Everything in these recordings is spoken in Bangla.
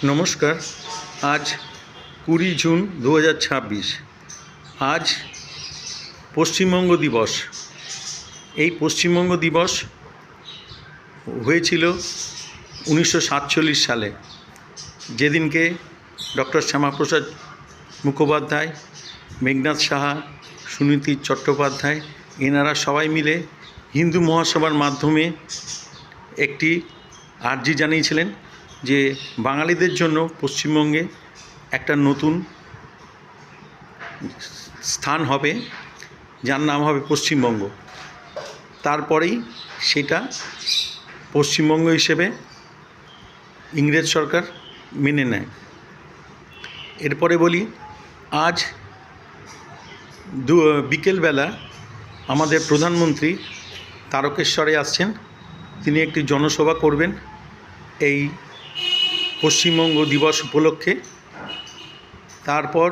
নমস্কার। আজ 20 জুন 2026। আজ পশ্চিমবঙ্গ দিবস। এই পশ্চিমবঙ্গ দিবস হয়েছিল 1947 সালে, যেদিনকে ডক্টর শ্যামাপ্রসাদ মুখোপাধ্যায়, মেঘনাদ সাহা, সুনীতি চট্টোপাধ্যায় এনারা সবাই মিলে হিন্দু মহাসভার মাধ্যমে একটি আর্জি জানিয়েছিলেন যে বাঙালিদের জন্য পশ্চিমবঙ্গে একটা নতুন স্থান হবে, যার নাম হবে পশ্চিমবঙ্গ। তারপরেই সেটা পশ্চিমবঙ্গ হিসেবে ইংরেজ সরকার মেনে নেয়। এরপরে বলি, আজ বিকেলবেলা আমাদের প্রধানমন্ত্রী তারকেশ্বরে আসছেন। তিনি একটি জনসভা করবেন এই পশ্চিমবঙ্গ দিবস উপলক্ষে। তারপর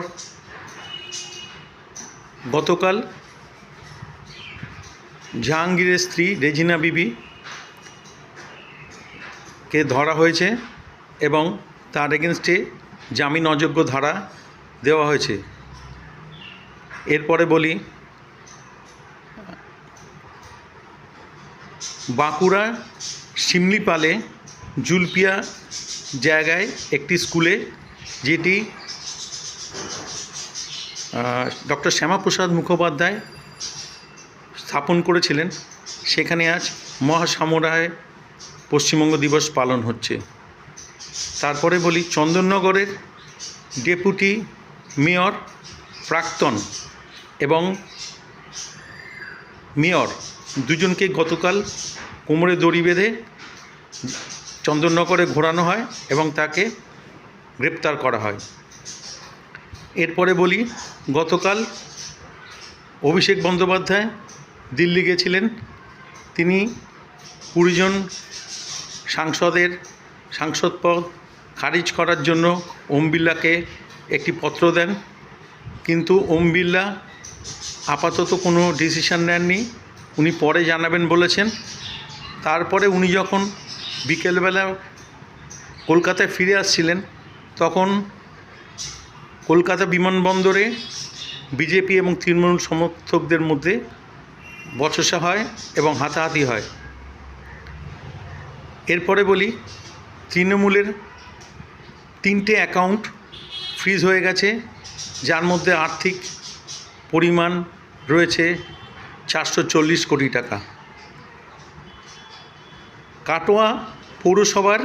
গতকাল জাহাঙ্গীরের স্ত্রী রেজিনা বিবিকে ধরা হয়েছে এবং তার এগেনস্টে জামিন অযোগ্য ধারা দেওয়া হয়েছে। এরপরে বলি, বাঁকুড়া শিমলিপালে জুলপিয়া জায়গায় একটি স্কুলে, যেটি ডক্টর শ্যামাপ্রসাদ মুখোপাধ্যায় স্থাপন করেছিলেন, সেখানে আজ মহাসামরায় পশ্চিমবঙ্গ দিবস পালন হচ্ছে। তারপরে বলি, চন্দননগরের ডেপুটি মেয়র, প্রাক্তন এবং মেয়র দুজনকে গতকাল কোমরে দড়ি বেঁধে চন্দননগরে ঘোরানো হয় এবং তাকে গ্রেপ্তার করা হয়। এরপরে বলি, গতকাল অভিষেক বন্দ্যোপাধ্যায় দিল্লি গেছিলেন। তিনি 20 জন সাংসদ পদ খারিজ করার জন্য ওম বিড়লাকে একটি পত্র দেন, কিন্তু ওম বিড়লা আপাতত কোনো ডিসিশন নেননি, উনি পরে জানাবেন বলেছেন। তারপরে উনি যখন বিকেলবেলা কলকাতায় ফিরে আসছিলেন, তখন কলকাতা বিমানবন্দরে বিজেপি এবং তৃণমূল সমর্থকদের মধ্যে বচসা হয় এবং হাতাহাতি হয়। এরপরে বলি, তৃণমূলের 3টে অ্যাকাউন্ট ফ্রিজ হয়ে গেছে, যার মধ্যে আর্থিক পরিমাণ রয়েছে 440 কোটি টাকা। কাটোয়া পৌরসভার